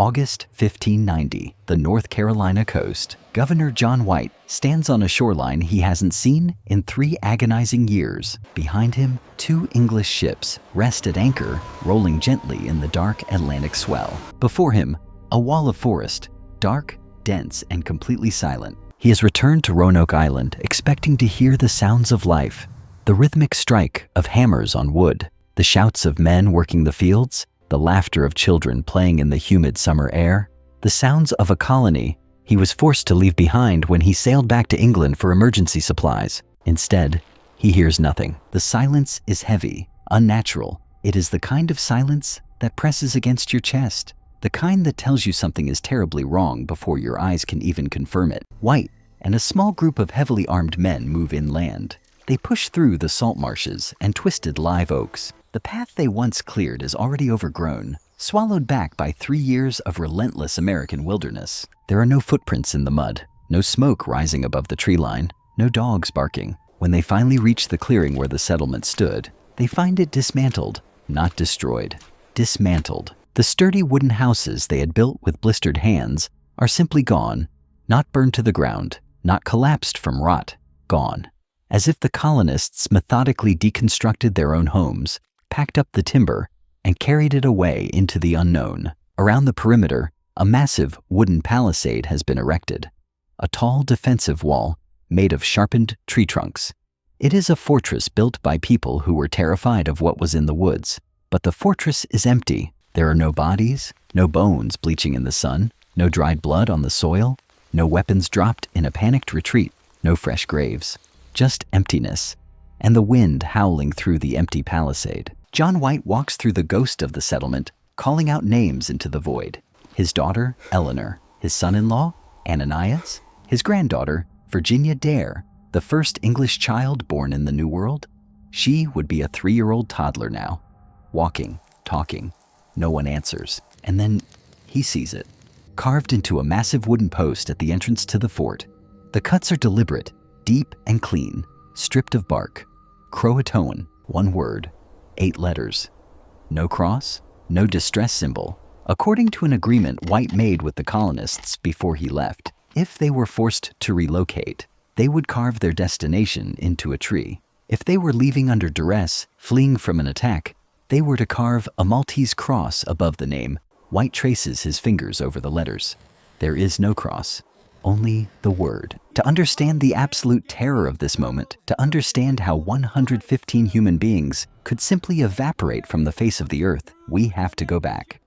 August 1590, the North Carolina coast. Governor John White stands on a shoreline he hasn't seen in 3 agonizing years. Behind him, 2 English ships rest at anchor, rolling gently in the dark Atlantic swell. Before him, a wall of forest, dark, dense, and completely silent. He has returned to Roanoke Island, expecting to hear the sounds of life, the rhythmic strike of hammers on wood, the shouts of men working the fields, the laughter of children playing in the humid summer air, the sounds of a colony he was forced to leave behind when he sailed back to England for emergency supplies. Instead, he hears nothing. The silence is heavy, unnatural. It is the kind of silence that presses against your chest, the kind that tells you something is terribly wrong before your eyes can even confirm it. White and a small group of heavily armed men move inland. They push through the salt marshes and twisted live oaks. The path they once cleared is already overgrown, swallowed back by 3 years of relentless American wilderness. There are no footprints in the mud, no smoke rising above the tree line, no dogs barking. When they finally reach the clearing where the settlement stood, they find it dismantled, not destroyed. Dismantled. The sturdy wooden houses they had built with blistered hands are simply gone, not burned to the ground, not collapsed from rot, gone. As if the colonists methodically deconstructed their own homes, packed up the timber, and carried it away into the unknown. Around the perimeter, a massive wooden palisade has been erected, a tall defensive wall made of sharpened tree trunks. It is a fortress built by people who were terrified of what was in the woods. But the fortress is empty. There are no bodies, no bones bleaching in the sun, no dried blood on the soil, no weapons dropped in a panicked retreat, no fresh graves. Just emptiness, and the wind howling through the empty palisade. John White walks through the ghost of the settlement, calling out names into the void. His daughter, Eleanor. His son-in-law, Ananias. His granddaughter, Virginia Dare, the first English child born in the New World. She would be a 3-year-old toddler now. Walking, talking. No one answers. And then he sees it, carved into a massive wooden post at the entrance to the fort. The cuts are deliberate, deep and clean, stripped of bark. CROATOAN, 1 word, 8 letters. No cross, no distress symbol. According to an agreement White made with the colonists before he left, if they were forced to relocate, they would carve their destination into a tree. If they were leaving under duress, fleeing from an attack, they were to carve a Maltese cross above the name. White traces his fingers over the letters. There is no cross, only the word. To understand the absolute terror of this moment, to understand how 115 human beings could simply evaporate from the face of the earth, we have to go back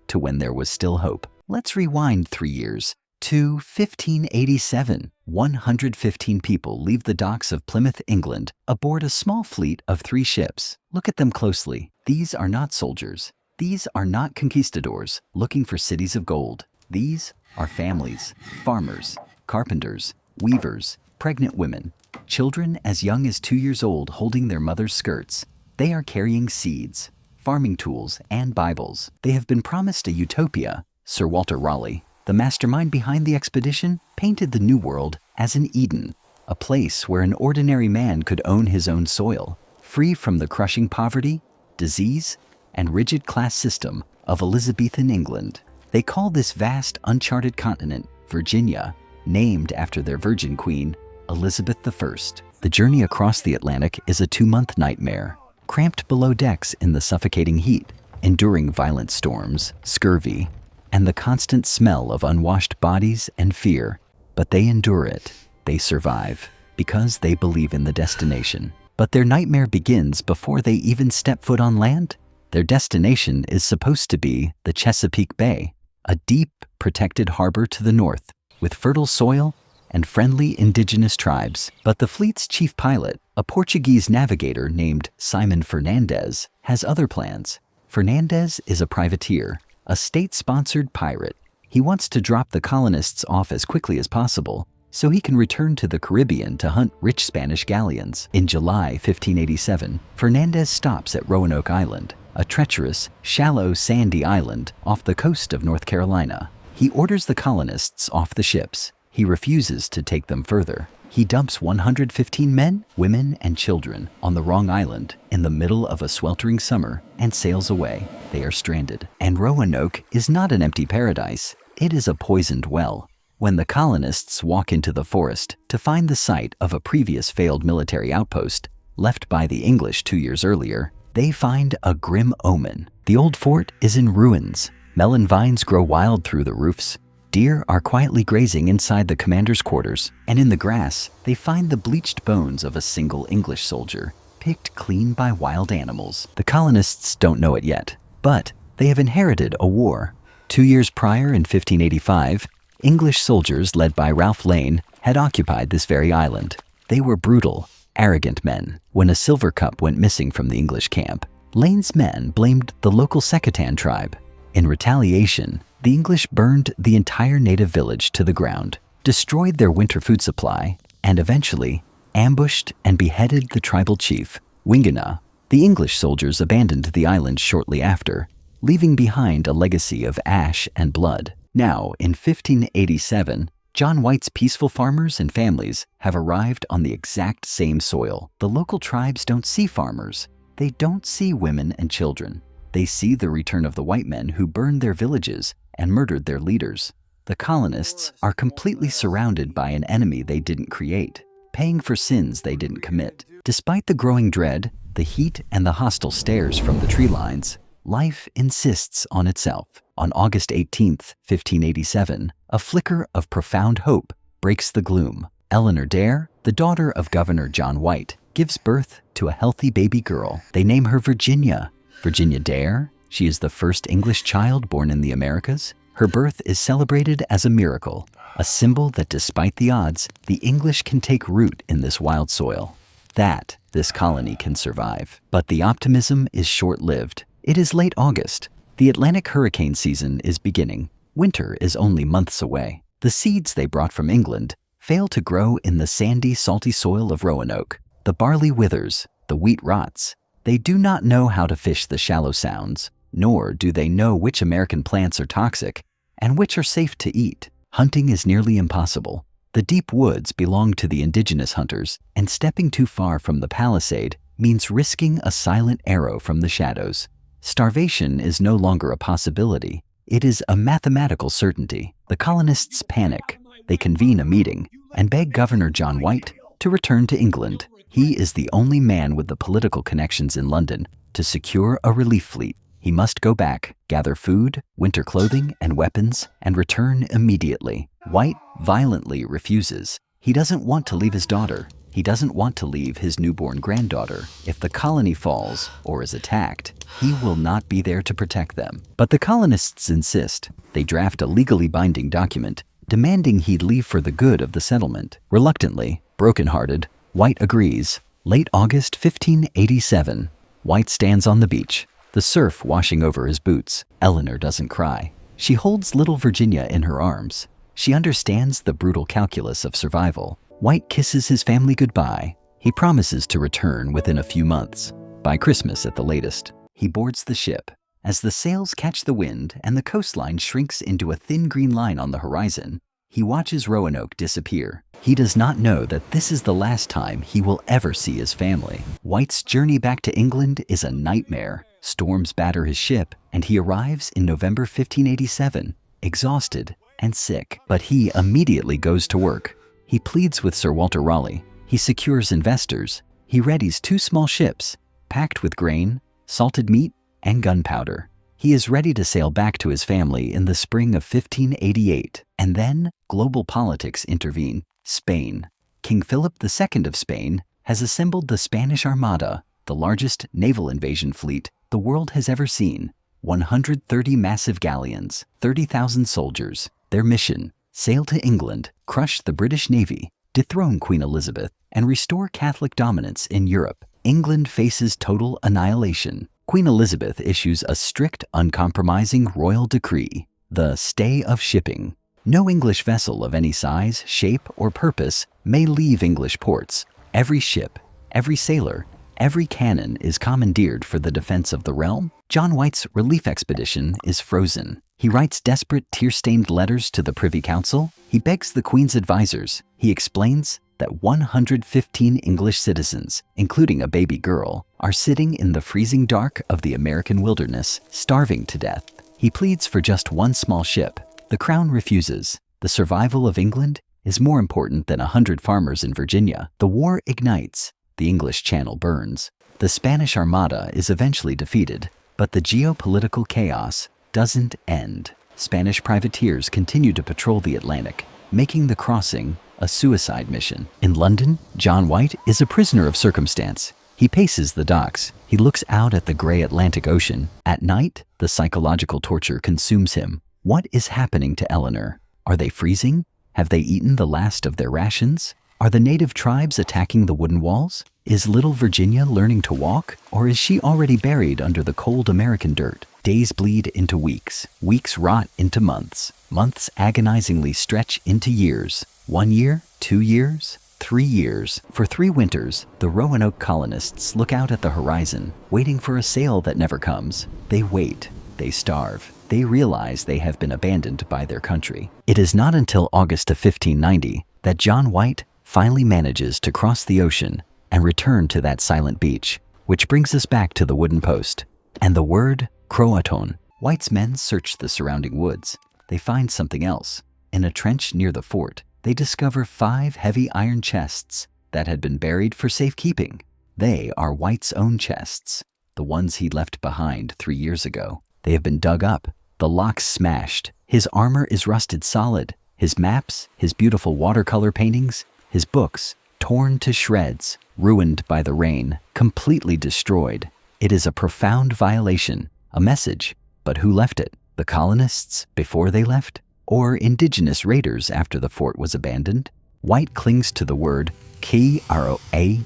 to when there was still hope. Let's rewind 3 years to 1587. 115 people leave the docks of Plymouth, England, aboard a small fleet of 3 ships. Look at them closely. These are not soldiers. These are not conquistadors looking for cities of gold. These are families, farmers, carpenters, weavers, pregnant women, children as young as 2 years old holding their mother's skirts. They are carrying seeds, farming tools, and Bibles. They have been promised a utopia. Sir Walter Raleigh, the mastermind behind the expedition, painted the New World as an Eden, a place where an ordinary man could own his own soil, free from the crushing poverty, disease, and rigid class system of Elizabethan England. They call this vast, uncharted continent Virginia, named after their virgin queen, Elizabeth I. The journey across the Atlantic is a 2-month nightmare, cramped below decks in the suffocating heat, enduring violent storms, scurvy, and the constant smell of unwashed bodies and fear. But they endure it. They survive because they believe in the destination. But their nightmare begins before they even step foot on land. Their destination is supposed to be the Chesapeake Bay, a deep, protected harbor to the north, with fertile soil and friendly indigenous tribes. But the fleet's chief pilot, a Portuguese navigator named Simon Fernandez, has other plans. Fernandez is a privateer, a state-sponsored pirate. He wants to drop the colonists off as quickly as possible so he can return to the Caribbean to hunt rich Spanish galleons. In July 1587, Fernandez stops at Roanoke Island, a treacherous, shallow, sandy island off the coast of North Carolina. He orders the colonists off the ships. He refuses to take them further. He dumps 115 men, women, and children on the wrong island in the middle of a sweltering summer and sails away. They are stranded. And Roanoke is not an empty paradise. It is a poisoned well. When the colonists walk into the forest to find the site of a previous failed military outpost left by the English 2 years earlier, they find a grim omen. The old fort is in ruins. Melon vines grow wild through the roofs. Deer are quietly grazing inside the commander's quarters, and in the grass, they find the bleached bones of a single English soldier, picked clean by wild animals. The colonists don't know it yet, but they have inherited a war. 2 years prior, in 1585, English soldiers led by Ralph Lane had occupied this very island. They were brutal, arrogant men. When a silver cup went missing from the English camp, Lane's men blamed the local CROATOAN tribe. In retaliation, the English burned the entire native village to the ground, destroyed their winter food supply, and eventually ambushed and beheaded the tribal chief, Wingana. The English soldiers abandoned the island shortly after, leaving behind a legacy of ash and blood. Now, in 1587, John White's peaceful farmers and families have arrived on the exact same soil. The local tribes don't see farmers. They don't see women and children. They see the return of the white men who burned their villages and murdered their leaders. The colonists are completely surrounded by an enemy they didn't create, paying for sins they didn't commit. Despite the growing dread, the heat, and the hostile stares from the tree lines, life insists on itself. On August 18th, 1587, a flicker of profound hope breaks the gloom. Eleanor Dare, the daughter of Governor John White, gives birth to a healthy baby girl. They name her Virginia. Virginia Dare. She is the first English child born in the Americas. Her birth is celebrated as a miracle, a symbol that despite the odds, the English can take root in this wild soil. That this colony can survive. But the optimism is short-lived. It is late August. The Atlantic hurricane season is beginning. Winter is only months away. The seeds they brought from England fail to grow in the sandy, salty soil of Roanoke. The barley withers, the wheat rots. They do not know how to fish the shallow sounds, nor do they know which American plants are toxic and which are safe to eat. Hunting is nearly impossible. The deep woods belong to the indigenous hunters, and stepping too far from the palisade means risking a silent arrow from the shadows. Starvation is no longer a possibility. It is a mathematical certainty. The colonists panic. They convene a meeting and beg Governor John White to return to England. He is the only man with the political connections in London to secure a relief fleet. He must go back, gather food, winter clothing, and weapons, and return immediately. White violently refuses. He doesn't want to leave his daughter. He doesn't want to leave his newborn granddaughter. If the colony falls or is attacked, he will not be there to protect them. But the colonists insist. They draft a legally binding document demanding he leave for the good of the settlement. Reluctantly, brokenhearted, White agrees. Late August 1587, White stands on the beach, the surf washing over his boots. Eleanor doesn't cry. She holds little Virginia in her arms. She understands the brutal calculus of survival. White kisses his family goodbye. He promises to return within a few months. By Christmas at the latest, he boards the ship. As the sails catch the wind and the coastline shrinks into a thin green line on the horizon, he watches Roanoke disappear. He does not know that this is the last time he will ever see his family. White's journey back to England is a nightmare. Storms batter his ship, and he arrives in November 1587, exhausted and sick. But he immediately goes to work. He pleads with Sir Walter Raleigh. He secures investors. He readies 2 small ships, packed with grain, salted meat, and gunpowder. He is ready to sail back to his family in the spring of 1588. And then global politics intervene. Spain. King Philip II of Spain has assembled the Spanish Armada, the largest naval invasion fleet the world has ever seen. 130 massive galleons, 30,000 soldiers. Their mission: sail to England, crush the British Navy, dethrone Queen Elizabeth, and restore Catholic dominance in Europe. England faces total annihilation. Queen Elizabeth issues a strict, uncompromising royal decree, the Stay of Shipping. No English vessel of any size, shape, or purpose may leave English ports. Every ship, every sailor, every cannon is commandeered for the defense of the realm. John White's relief expedition is frozen. He writes desperate, tear-stained letters to the Privy Council. He begs the Queen's advisors. He explains that 115 English citizens, including a baby girl, are sitting in the freezing dark of the American wilderness, starving to death. He pleads for just one small ship. The Crown refuses. The survival of England is more important than 100 farmers in Virginia. The war ignites. The English Channel burns. The Spanish Armada is eventually defeated, but the geopolitical chaos doesn't end. Spanish privateers continue to patrol the Atlantic, making the crossing a suicide mission. In London, John White is a prisoner of circumstance. He paces the docks. He looks out at the gray Atlantic Ocean. At night, the psychological torture consumes him. What is happening to Eleanor? Are they freezing? Have they eaten the last of their rations? Are the native tribes attacking the wooden walls? Is little Virginia learning to walk, or is she already buried under the cold American dirt? Days bleed into weeks. Weeks rot into months. Months agonizingly stretch into years. 1 year, 2 years, 3 years. For 3 winters, the Roanoke colonists look out at the horizon, waiting for a sail that never comes. They wait. They starve. They realize they have been abandoned by their country. It is not until August of 1590 that John White finally manages to cross the ocean and return to that silent beach, which brings us back to the wooden post and the word CROATOAN. White's men search the surrounding woods. They find something else. In a trench near the fort, they discover 5 heavy iron chests that had been buried for safekeeping. They are White's own chests, the ones he left behind 3 years ago. They have been dug up, the locks smashed. His armor is rusted solid. His maps, his beautiful watercolor paintings, his books, torn to shreds, ruined by the rain, completely destroyed. It is a profound violation, a message. But who left it? The colonists before they left? Or indigenous raiders after the fort was abandoned? White clings to the word CROATOAN.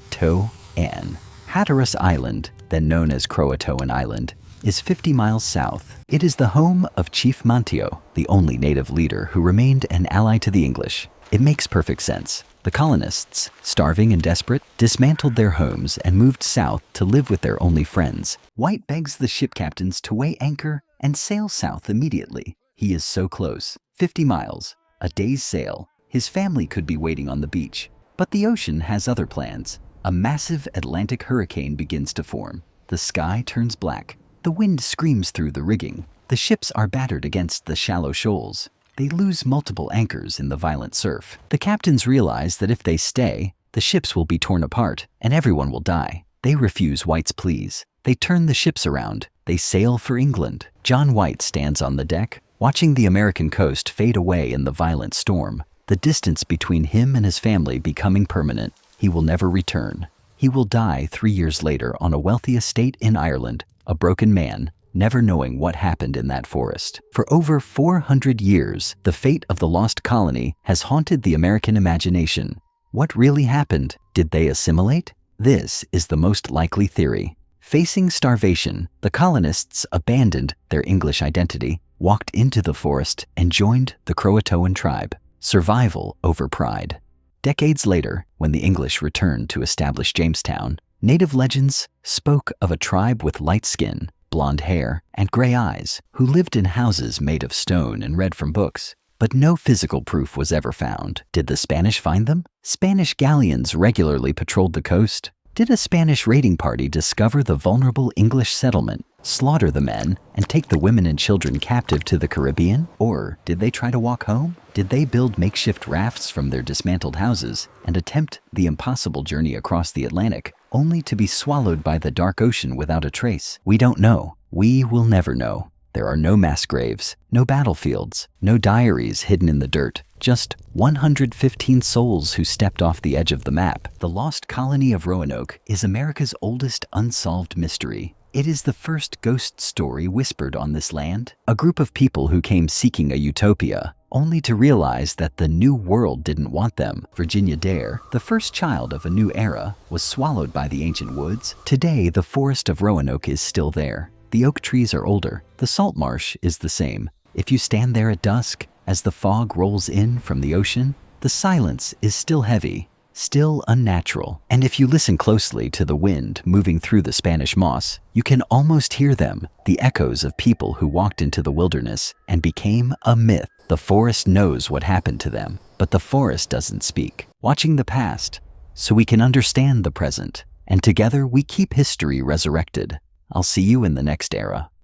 Hatteras Island, then known as Croatoan Island, is 50 miles south. It is the home of Chief Manteo, the only native leader who remained an ally to the English. It makes perfect sense. The colonists, starving and desperate, dismantled their homes and moved south to live with their only friends. White begs the ship captains to weigh anchor and sail south immediately. He is so close. 50 miles, a day's sail. His family could be waiting on the beach. But the ocean has other plans. A massive Atlantic hurricane begins to form. The sky turns black. The wind screams through the rigging. The ships are battered against the shallow shoals. They lose multiple anchors in the violent surf. The captains realize that if they stay, the ships will be torn apart and everyone will die. They refuse White's pleas. They turn the ships around. They sail for England. John White stands on the deck, watching the American coast fade away in the violent storm. The distance between him and his family becoming permanent. He will never return. He will die 3 years later on a wealthy estate in Ireland, a broken man, never knowing what happened in that forest. For over 400 years, the fate of the lost colony has haunted the American imagination. What really happened? Did they assimilate? This is the most likely theory. Facing starvation, the colonists abandoned their English identity, walked into the forest, and joined the Croatoan tribe. Survival over pride. Decades later, when the English returned to establish Jamestown, native legends spoke of a tribe with light skin, blonde hair, and gray eyes who lived in houses made of stone and read from books. But no physical proof was ever found. Did the Spanish find them? Spanish galleons regularly patrolled the coast. Did a Spanish raiding party discover the vulnerable English settlement, slaughter the men, and take the women and children captive to the Caribbean? Or did they try to walk home? Did they build makeshift rafts from their dismantled houses and attempt the impossible journey across the Atlantic, only to be swallowed by the dark ocean without a trace? We don't know. We will never know. There are no mass graves, no battlefields, no diaries hidden in the dirt, just 115 souls who stepped off the edge of the map. The Lost Colony of Roanoke is America's oldest unsolved mystery. It is the first ghost story whispered on this land. A group of people who came seeking a utopia, only to realize that the new world didn't want them. Virginia Dare, the first child of a new era, was swallowed by the ancient woods. Today, the forest of Roanoke is still there. The oak trees are older. The salt marsh is the same. If you stand there at dusk, as the fog rolls in from the ocean, the silence is still heavy, still unnatural. And if you listen closely to the wind moving through the Spanish moss, you can almost hear them, the echoes of people who walked into the wilderness and became a myth. The forest knows what happened to them. But the forest doesn't speak, watching the past, so we can understand the present. And together we keep history resurrected. I'll see you in the next era.